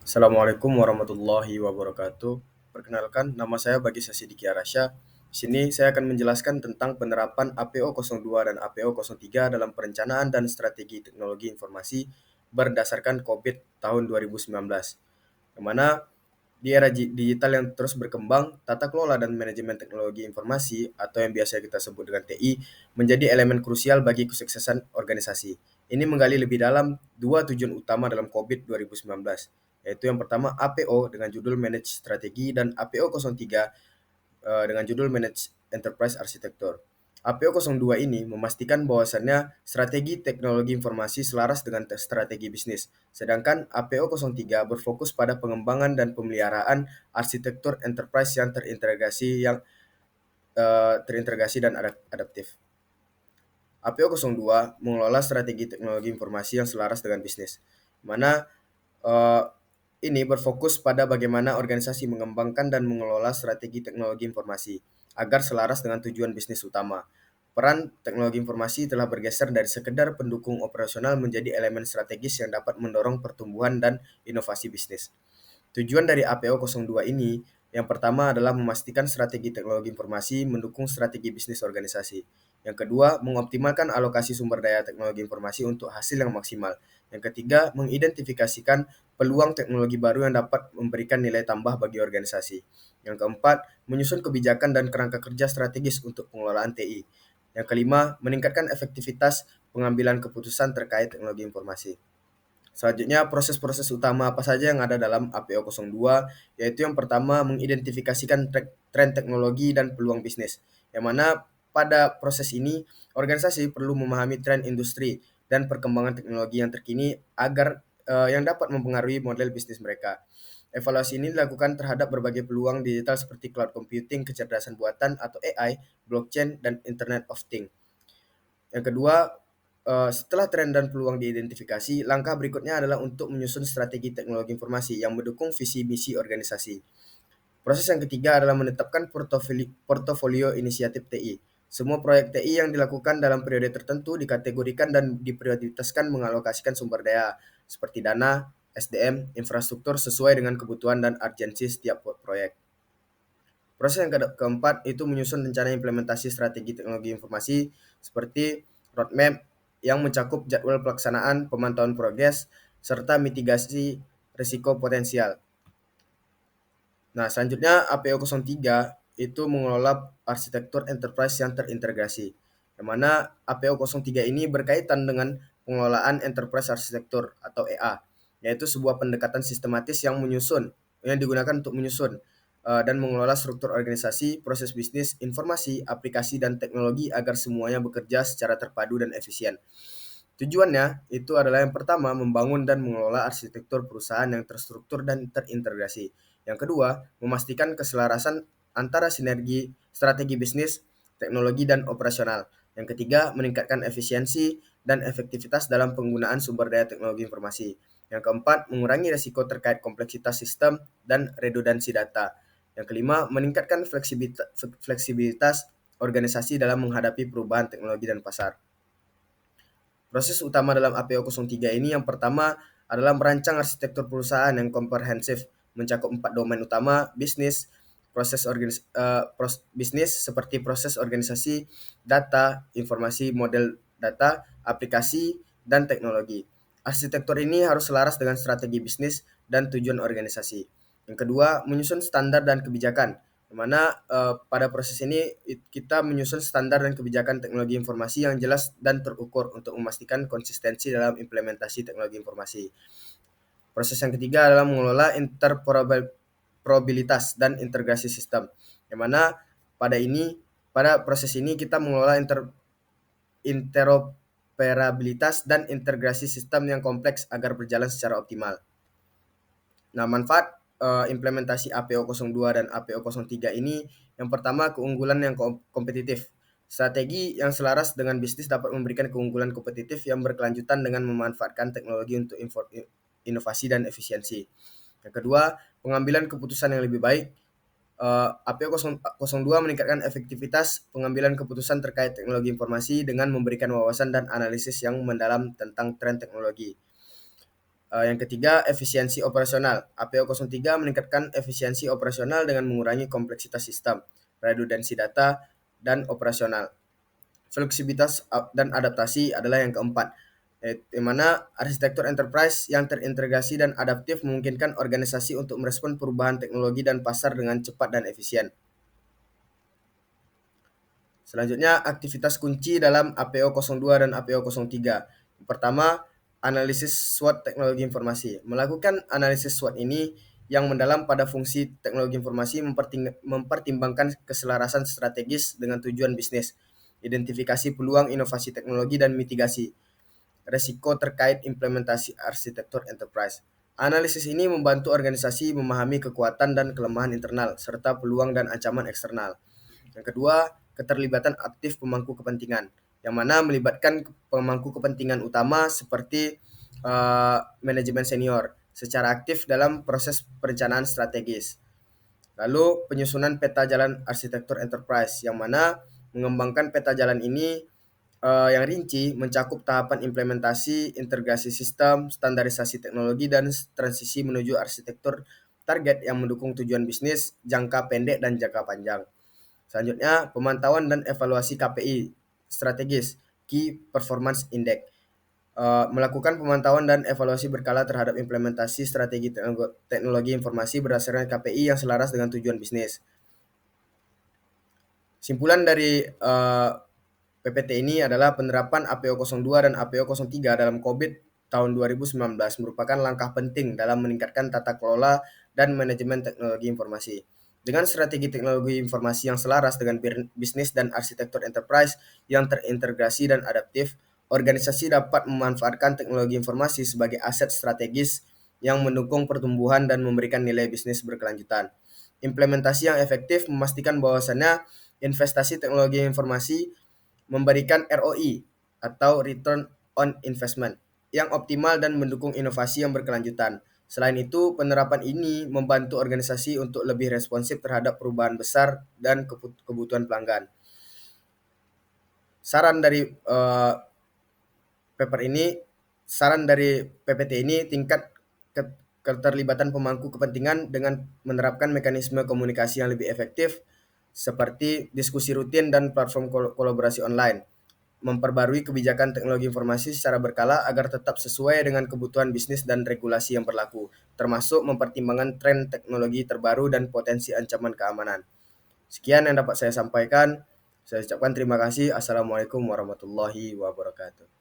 Assalamualaikum warahmatullahi wabarakatuh. Perkenalkan, nama saya Bagi Sidiki Arasya. Di sini saya akan menjelaskan tentang penerapan APO02 dan APO03 dalam perencanaan dan strategi teknologi informasi berdasarkan COVID tahun 2019. Yang mana di era digital yang terus berkembang, tata kelola dan manajemen teknologi informasi atau yang biasa kita sebut dengan TI menjadi elemen krusial bagi kesuksesan organisasi. Ini menggali lebih dalam dua tujuan utama dalam COVID 2019, yaitu yang pertama APO dengan judul Manage Strategi dan APO03 dengan judul Manage Enterprise Architecture. APO02 ini memastikan bahwasannya strategi teknologi informasi selaras dengan strategi bisnis, sedangkan APO03 berfokus pada pengembangan dan pemeliharaan arsitektur enterprise yang terintegrasi dan adaptif. APO02 mengelola strategi teknologi informasi yang selaras dengan bisnis, mana eh, ini berfokus pada bagaimana organisasi mengembangkan dan mengelola strategi teknologi informasi agar selaras dengan tujuan bisnis utama. Peran teknologi informasi telah bergeser dari sekedar pendukung operasional menjadi elemen strategis yang dapat mendorong pertumbuhan dan inovasi bisnis. Tujuan dari APO02 ini yang pertama adalah memastikan strategi teknologi informasi mendukung strategi bisnis organisasi. Yang kedua, mengoptimalkan alokasi sumber daya teknologi informasi untuk hasil yang maksimal. Yang ketiga, mengidentifikasikan peluang teknologi baru yang dapat memberikan nilai tambah bagi organisasi. Yang keempat, menyusun kebijakan dan kerangka kerja strategis untuk pengelolaan TI. Yang kelima, meningkatkan efektivitas pengambilan keputusan terkait teknologi informasi. Selanjutnya, proses-proses utama apa saja yang ada dalam APO02, yaitu yang pertama mengidentifikasikan tren teknologi dan peluang bisnis, yang mana pada proses ini organisasi perlu memahami tren industri dan perkembangan teknologi yang terkini agar yang dapat mempengaruhi model bisnis mereka. Evaluasi ini dilakukan terhadap berbagai peluang digital seperti cloud computing, kecerdasan buatan atau AI, blockchain, dan Internet of Things. Yang kedua, setelah tren dan peluang diidentifikasi, langkah berikutnya adalah untuk menyusun strategi teknologi informasi yang mendukung visi misi organisasi. Proses yang ketiga adalah menetapkan portofolio inisiatif TI. Semua proyek TI yang dilakukan dalam periode tertentu dikategorikan dan diprioritaskan mengalokasikan sumber daya seperti dana, SDM, infrastruktur sesuai dengan kebutuhan dan urgensi setiap proyek. Proses yang keempat itu menyusun rencana implementasi strategi teknologi informasi seperti roadmap yang mencakup jadwal pelaksanaan, pemantauan progres, serta mitigasi risiko potensial. Nah, selanjutnya APO03 itu mengelola arsitektur enterprise yang terintegrasi, yang mana APO03 ini berkaitan dengan pengelolaan enterprise arsitektur atau EA, yaitu sebuah pendekatan sistematis yang digunakan untuk menyusun dan mengelola struktur organisasi, proses bisnis, informasi, aplikasi, dan teknologi agar semuanya bekerja secara terpadu dan efisien. Tujuannya itu adalah yang pertama, membangun dan mengelola arsitektur perusahaan yang terstruktur dan terintegrasi. Yang kedua, memastikan keselarasan antara sinergi strategi bisnis, teknologi, dan operasional. Yang ketiga, meningkatkan efisiensi dan efektivitas dalam penggunaan sumber daya teknologi informasi. Yang keempat, mengurangi risiko terkait kompleksitas sistem dan redundansi data. Yang kelima, meningkatkan fleksibilitas organisasi dalam menghadapi perubahan teknologi dan pasar. Proses utama dalam APO03 ini yang pertama adalah merancang arsitektur perusahaan yang komprehensif, mencakup 4 domain utama: bisnis, bisnis seperti proses organisasi, data, informasi, model data, aplikasi, dan teknologi. Arsitektur ini harus selaras dengan strategi bisnis dan tujuan organisasi. Yang kedua, menyusun standar dan kebijakan, di mana pada proses ini kita menyusun standar dan kebijakan teknologi informasi yang jelas dan terukur untuk memastikan konsistensi dalam implementasi teknologi informasi. Proses yang ketiga adalah mengelola interoperabilitas dan integrasi sistem, yang mana pada proses ini kita mengelola interoperabilitas dan integrasi sistem yang kompleks agar berjalan secara optimal. Nah, manfaat implementasi APO02 dan APO03 ini yang pertama, keunggulan yang kompetitif. Strategi yang selaras dengan bisnis dapat memberikan keunggulan kompetitif yang berkelanjutan dengan memanfaatkan teknologi untuk inovasi dan efisiensi. Yang kedua, pengambilan keputusan yang lebih baik. APO02 meningkatkan efektivitas pengambilan keputusan terkait teknologi informasi dengan memberikan wawasan dan analisis yang mendalam tentang tren teknologi. Yang ketiga, efisiensi operasional. APO03 meningkatkan efisiensi operasional dengan mengurangi kompleksitas sistem, redundansi data, dan operasional. Fleksibilitas dan adaptasi adalah yang keempat, di mana arsitektur enterprise yang terintegrasi dan adaptif memungkinkan organisasi untuk merespon perubahan teknologi dan pasar dengan cepat dan efisien. Selanjutnya, aktivitas kunci dalam APO02 dan APO03. Pertama, analisis SWOT teknologi informasi. Melakukan analisis SWOT ini yang mendalam pada fungsi teknologi informasi mempertimbangkan keselarasan strategis dengan tujuan bisnis, identifikasi peluang inovasi teknologi, dan mitigasi resiko terkait implementasi arsitektur enterprise. Analisis ini membantu organisasi memahami kekuatan dan kelemahan internal, serta peluang dan ancaman eksternal. Yang kedua, keterlibatan aktif pemangku kepentingan, yang mana melibatkan pemangku kepentingan utama seperti manajemen senior secara aktif dalam proses perencanaan strategis. Lalu penyusunan peta jalan arsitektur enterprise, yang mana mengembangkan peta jalan ini yang rinci mencakup tahapan implementasi, integrasi sistem, standarisasi teknologi, dan transisi menuju arsitektur target yang mendukung tujuan bisnis jangka pendek dan jangka panjang. Selanjutnya, pemantauan dan evaluasi KPI strategis, Key Performance Index. Melakukan pemantauan dan evaluasi berkala terhadap implementasi strategi teknologi informasi berdasarkan KPI yang selaras dengan tujuan bisnis. Simpulan dari PPT ini adalah penerapan APO02 dan APO03 dalam COVID tahun 2019 merupakan langkah penting dalam meningkatkan tata kelola dan manajemen teknologi informasi. Dengan strategi teknologi informasi yang selaras dengan bisnis dan arsitektur enterprise yang terintegrasi dan adaptif, organisasi dapat memanfaatkan teknologi informasi sebagai aset strategis yang mendukung pertumbuhan dan memberikan nilai bisnis berkelanjutan. Implementasi yang efektif memastikan bahwasannya investasi teknologi informasi memberikan ROI atau Return on Investment yang optimal dan mendukung inovasi yang berkelanjutan. Selain itu, penerapan ini membantu organisasi untuk lebih responsif terhadap perubahan besar dan kebutuhan pelanggan. Saran dari PPT ini tingkat keterlibatan pemangku kepentingan dengan menerapkan mekanisme komunikasi yang lebih efektif seperti diskusi rutin dan platform kolaborasi online. Memperbarui kebijakan teknologi informasi secara berkala agar tetap sesuai dengan kebutuhan bisnis dan regulasi yang berlaku, termasuk mempertimbangkan tren teknologi terbaru dan potensi ancaman keamanan. Sekian yang dapat saya sampaikan. Saya ucapkan terima kasih. Assalamualaikum warahmatullahi wabarakatuh.